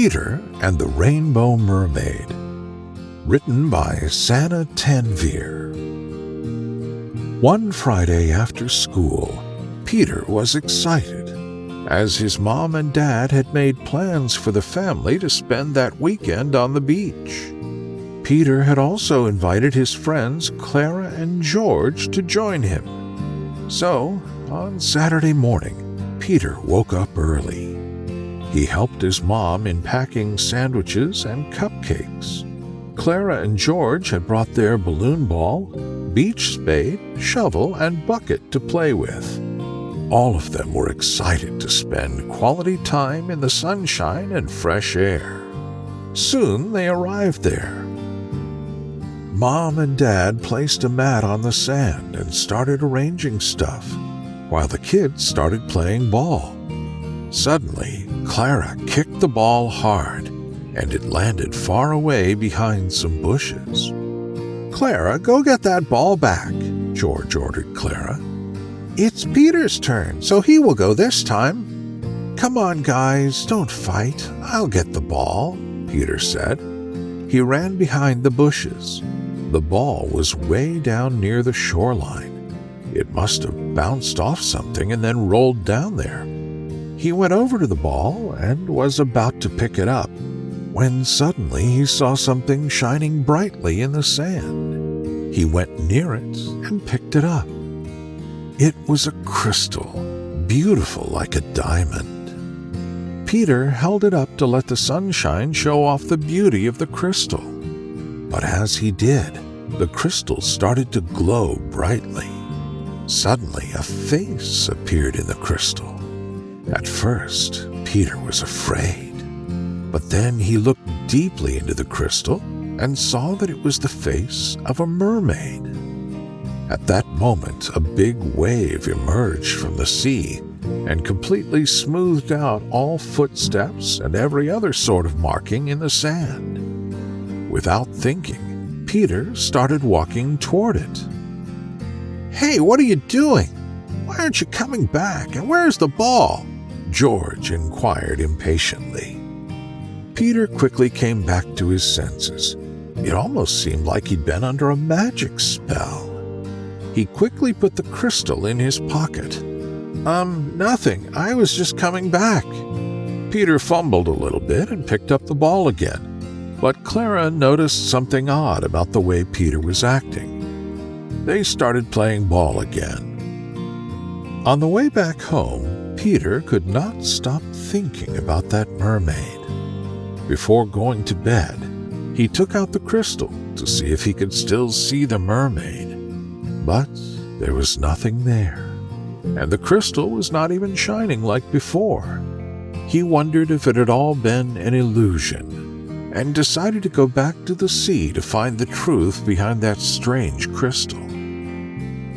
Peter and the Rainbow Mermaid, written by Sanna Tanvir. One Friday after school, Peter was excited, as his mom and dad had made plans for the family to spend that weekend on the beach. Peter had also invited his friends Clara and George to join him. So, on Saturday morning, Peter woke up early. He helped his mom in packing sandwiches and cupcakes. Clara and George had brought their balloon ball, beach spade, shovel, and bucket to play with. All of them were excited to spend quality time in the sunshine and fresh air. Soon they arrived there. Mom and Dad placed a mat on the sand and started arranging stuff, while the kids started playing ball. Suddenly, Clara kicked the ball hard, and it landed far away behind some bushes. "Clara, go get that ball back," George ordered Clara. "It's Peter's turn, so he will go this time." "Come on, guys, don't fight. I'll get the ball," Peter said. He ran behind the bushes. The ball was way down near the shoreline. It must have bounced off something and then rolled down there. He went over to the ball and was about to pick it up, when suddenly he saw something shining brightly in the sand. He went near it and picked it up. It was a crystal, beautiful like a diamond. Peter held it up to let the sunshine show off the beauty of the crystal. But as he did, the crystal started to glow brightly. Suddenly, a face appeared in the crystal. At first, Peter was afraid, but then he looked deeply into the crystal and saw that it was the face of a mermaid. At that moment, a big wave emerged from the sea and completely smoothed out all footsteps and every other sort of marking in the sand. Without thinking, Peter started walking toward it. "Hey, what are you doing? Why aren't you coming back? And where's the ball?" George inquired impatiently. Peter quickly came back to his senses. It almost seemed like he'd been under a magic spell. He quickly put the crystal in his pocket. Nothing. I was just coming back." Peter fumbled a little bit and picked up the ball again. But Clara noticed something odd about the way Peter was acting. They started playing ball again. On the way back home, Peter could not stop thinking about that mermaid. Before going to bed, he took out the crystal to see if he could still see the mermaid. But there was nothing there, and the crystal was not even shining like before. He wondered if it had all been an illusion, and decided to go back to the sea to find the truth behind that strange crystal.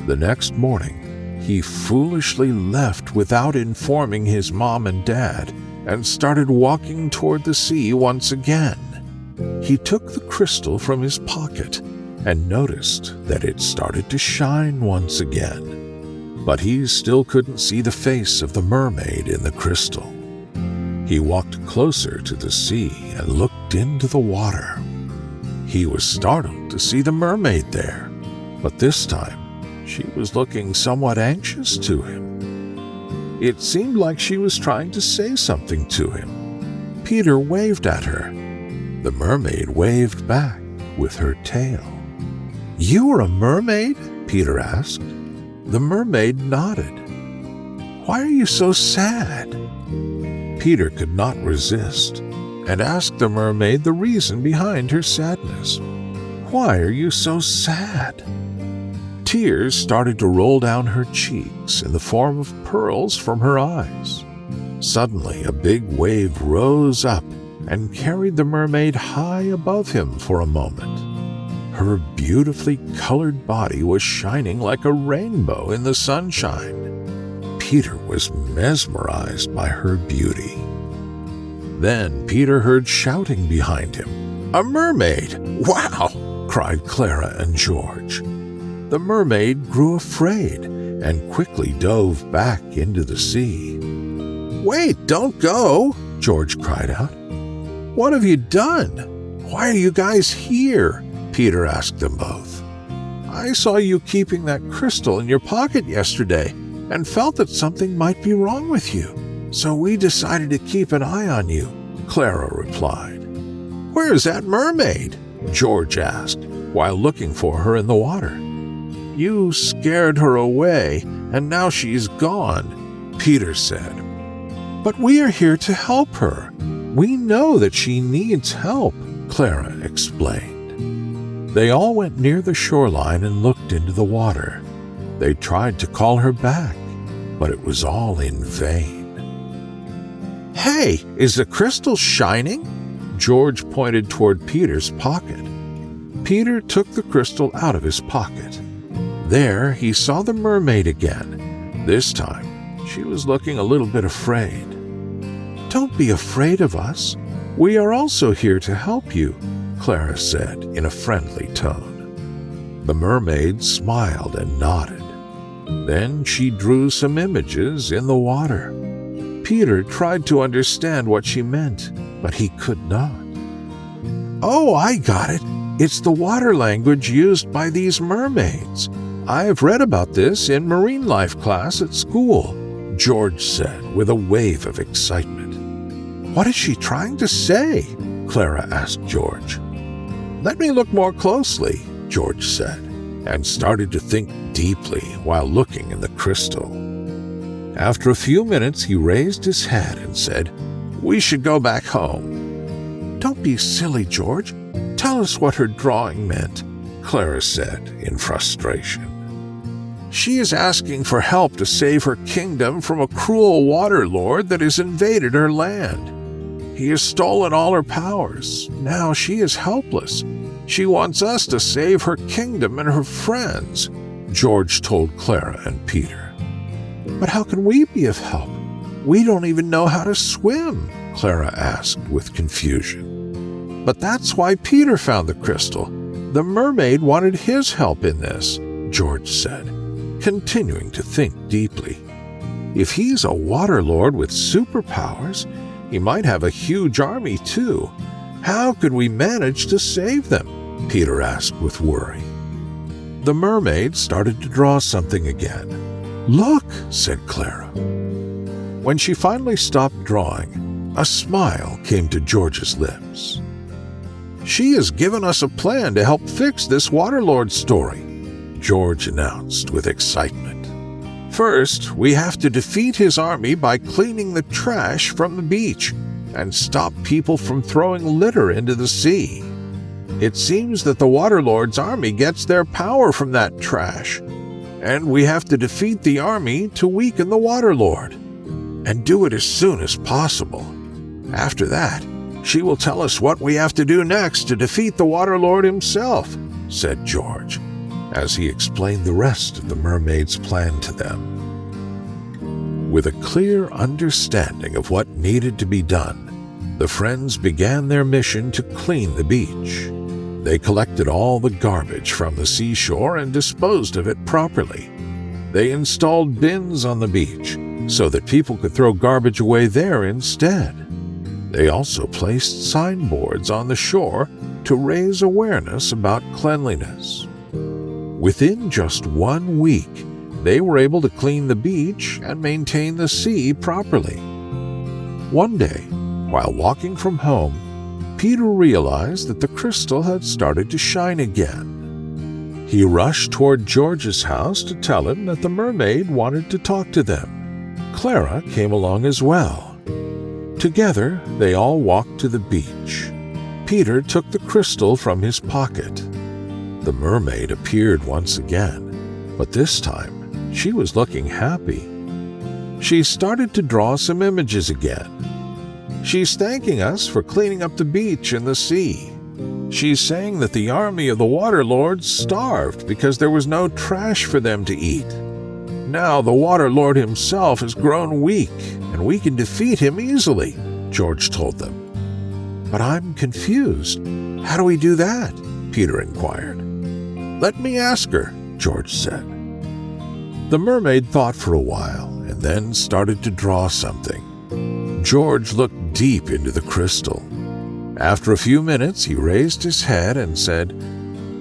The next morning, he foolishly left without informing his mom and dad and started walking toward the sea once again. He took the crystal from his pocket and noticed that it started to shine once again, but he still couldn't see the face of the mermaid in the crystal. He walked closer to the sea and looked into the water. He was startled to see the mermaid there, but this time she was looking somewhat anxious to him. It seemed like she was trying to say something to him. Peter waved at her. The mermaid waved back with her tail. "You are a mermaid?" Peter asked. The mermaid nodded. "Why are you so sad?" Peter could not resist and asked the mermaid the reason behind her sadness. "Why are you so sad?" Tears started to roll down her cheeks in the form of pearls from her eyes. Suddenly, a big wave rose up and carried the mermaid high above him for a moment. Her beautifully colored body was shining like a rainbow in the sunshine. Peter was mesmerized by her beauty. Then Peter heard shouting behind him. "A mermaid! Wow!" cried Clara and George. The mermaid grew afraid and quickly dove back into the sea. "Wait, don't go!" George cried out. "What have you done? Why are you guys here?" Peter asked them both. "I saw you keeping that crystal in your pocket yesterday and felt that something might be wrong with you. So we decided to keep an eye on you," Clara replied. "Where's that mermaid?" George asked, while looking for her in the water. "You scared her away, and now she's gone," Peter said. "But we are here to help her. We know that she needs help," Clara explained. They all went near the shoreline and looked into the water. They tried to call her back, but it was all in vain. "Hey, is the crystal shining?" George pointed toward Peter's pocket. Peter took the crystal out of his pocket. There he saw the mermaid again. This time, she was looking a little bit afraid. "Don't be afraid of us. We are also here to help you," Clara said in a friendly tone. The mermaid smiled and nodded. Then she drew some images in the water. Peter tried to understand what she meant, but he could not. "Oh, I got it. It's the water language used by these mermaids. I've read about this in marine life class at school," George said with a wave of excitement. "What is she trying to say?" Clara asked George. "Let me look more closely," George said, and started to think deeply while looking in the crystal. After a few minutes, he raised his head and said, "We should go back home." "Don't be silly, George. Tell us what her drawing meant," Clara said in frustration. "She is asking for help to save her kingdom from a cruel water lord that has invaded her land. He has stolen all her powers. Now she is helpless. She wants us to save her kingdom and her friends," George told Clara and Peter. "But how can we be of help? We don't even know how to swim," Clara asked with confusion. "But that's why Peter found the crystal. The mermaid wanted his help in this," George said, continuing to think deeply. "If he's a water lord with superpowers, he might have a huge army too. How could we manage to save them?" Peter asked with worry. The mermaid started to draw something again. "Look," said Clara. When she finally stopped drawing, a smile came to George's lips. "She has given us a plan to help fix this waterlord story," George announced with excitement. "First, we have to defeat his army by cleaning the trash from the beach and stop people from throwing litter into the sea. It seems that the waterlord's army gets their power from that trash, and we have to defeat the army to weaken the waterlord, and do it as soon as possible. After that, she will tell us what we have to do next to defeat the waterlord himself," said George, as he explained the rest of the mermaid's plan to them. With a clear understanding of what needed to be done, the friends began their mission to clean the beach. They collected all the garbage from the seashore and disposed of it properly. They installed bins on the beach so that people could throw garbage away there instead. They also placed signboards on the shore to raise awareness about cleanliness. Within just 1 week, they were able to clean the beach and maintain the sea properly. One day, while walking from home, Peter realized that the crystal had started to shine again. He rushed toward George's house to tell him that the mermaid wanted to talk to them. Clara came along as well. Together, they all walked to the beach. Peter took the crystal from his pocket. The mermaid appeared once again, but this time she was looking happy. She started to draw some images again. "She's thanking us for cleaning up the beach and the sea. She's saying that the army of the water lords starved because there was no trash for them to eat. Now the water lord himself has grown weak, and we can defeat him easily," George told them. "But I'm confused. How do we do that?" Peter inquired. "Let me ask her," George said. The mermaid thought for a while and then started to draw something. George looked deep into the crystal. After a few minutes, he raised his head and said,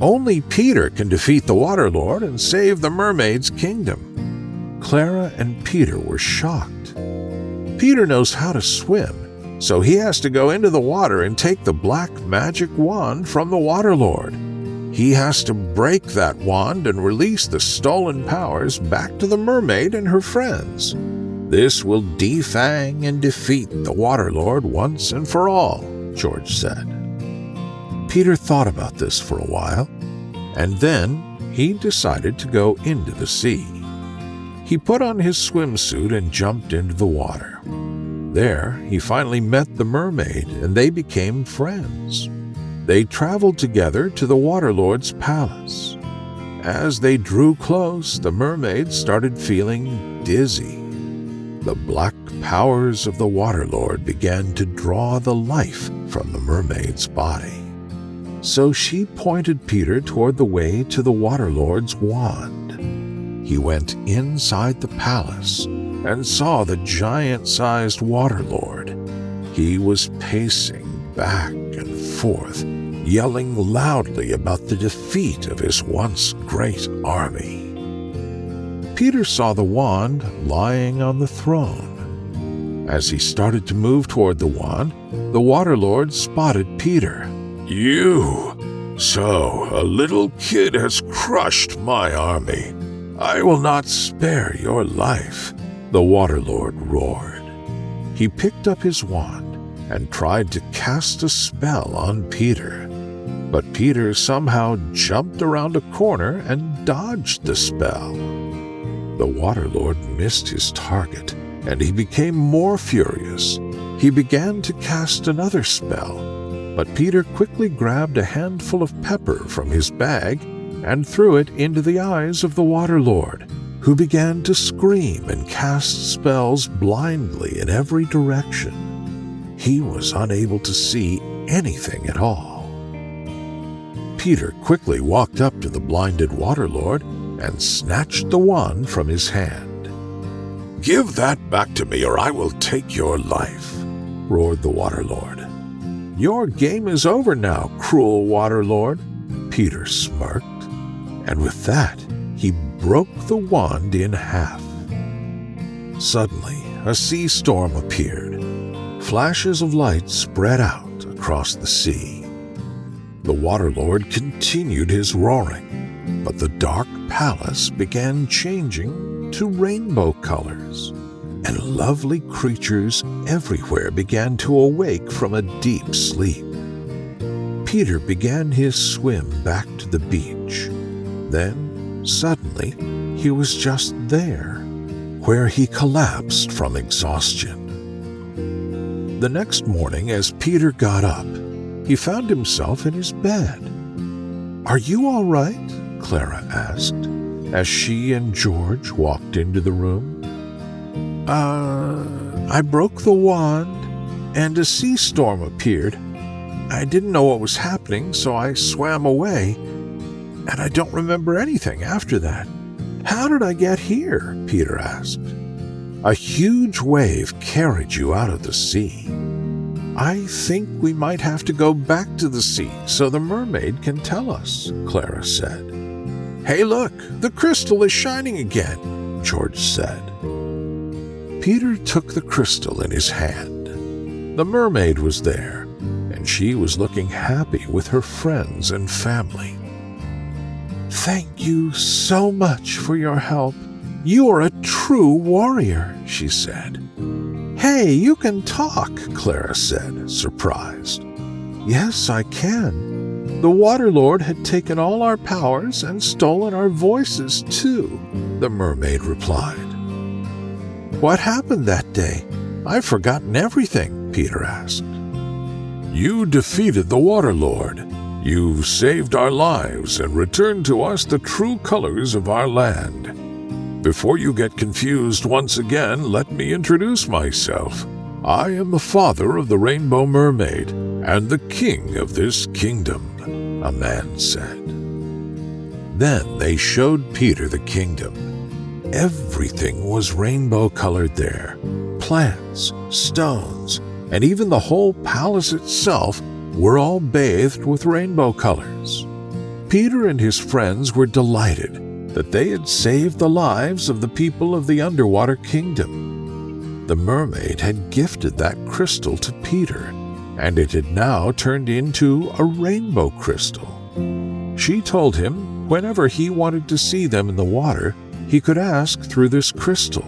"Only Peter can defeat the Water Lord and save the mermaid's kingdom." Clara and Peter were shocked. Peter knows how to swim, so he has to go into the water and take the black magic wand from the Water Lord. He has to break that wand and release the stolen powers back to the mermaid and her friends. This will defang and defeat the Water Lord once and for all, George said. Peter thought about this for a while, and then he decided to go into the sea. He put on his swimsuit and jumped into the water. There, he finally met the mermaid, and they became friends. They traveled together to the Water Lord's palace. As they drew close, the mermaid started feeling dizzy. The black powers of the Water Lord began to draw the life from the mermaid's body. So she pointed Peter toward the way to the Water Lord's wand. He went inside the palace and saw the giant-sized Water Lord. He was pacing back and forth, yelling loudly about the defeat of his once great army. Peter saw the wand lying on the throne. As he started to move toward the wand, the Water Lord spotted Peter. "You! So a little kid has crushed my army. I will not spare your life," the Water Lord roared. He picked up his wand and tried to cast a spell on Peter. But Peter somehow jumped around a corner and dodged the spell. The Water Lord missed his target, and he became more furious. He began to cast another spell, but Peter quickly grabbed a handful of pepper from his bag and threw it into the eyes of the Water Lord, who began to scream and cast spells blindly in every direction. He was unable to see anything at all. Peter quickly walked up to the blinded Water Lord and snatched the wand from his hand. "Give that back to me, or I will take your life," roared the Water Lord. "Your game is over now, cruel Water Lord," Peter smirked, and with that, he broke the wand in half. Suddenly, a sea storm appeared. Flashes of light spread out across the sea. The Water Lord continued his roaring, but the dark palace began changing to rainbow colors, and lovely creatures everywhere began to awake from a deep sleep. Peter began his swim back to the beach. Then, suddenly, he was just there, where he collapsed from exhaustion. The next morning, as Peter got up, he found himself in his bed. "Are you all right?" Clara asked, as she and George walked into the room. I broke the wand, and a sea storm appeared. I didn't know what was happening, so I swam away, and I don't remember anything after that." "How did I get here?" Peter asked. "A huge wave carried you out of the sea." "I think we might have to go back to the sea so the mermaid can tell us," Clara said. "Hey, look, the crystal is shining again," George said. Peter took the crystal in his hand. The mermaid was there, and she was looking happy with her friends and family. "Thank you so much for your help. You are a true warrior," she said. "Hey, you can talk," Clara said, surprised. "Yes, I can. The Water Lord had taken all our powers and stolen our voices, too," the mermaid replied. "What happened that day? I've forgotten everything," Peter asked. "You defeated the Water Lord. You saved our lives and returned to us the true colors of our land. Before you get confused once again, let me introduce myself. I am the father of the Rainbow Mermaid and the king of this kingdom," a man said. Then they showed Peter the kingdom. Everything was rainbow-colored there. Plants, stones, and even the whole palace itself were all bathed with rainbow colors. Peter and his friends were delighted that they had saved the lives of the people of the underwater kingdom. The mermaid had gifted that crystal to Peter, and it had now turned into a rainbow crystal. She told him whenever he wanted to see them in the water, he could ask through this crystal.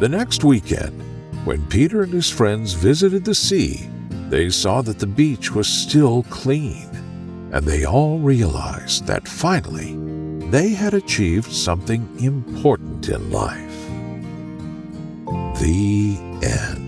The next weekend, when Peter and his friends visited the sea, they saw that the beach was still clean, and they all realized that finally they had achieved something important in life. The end.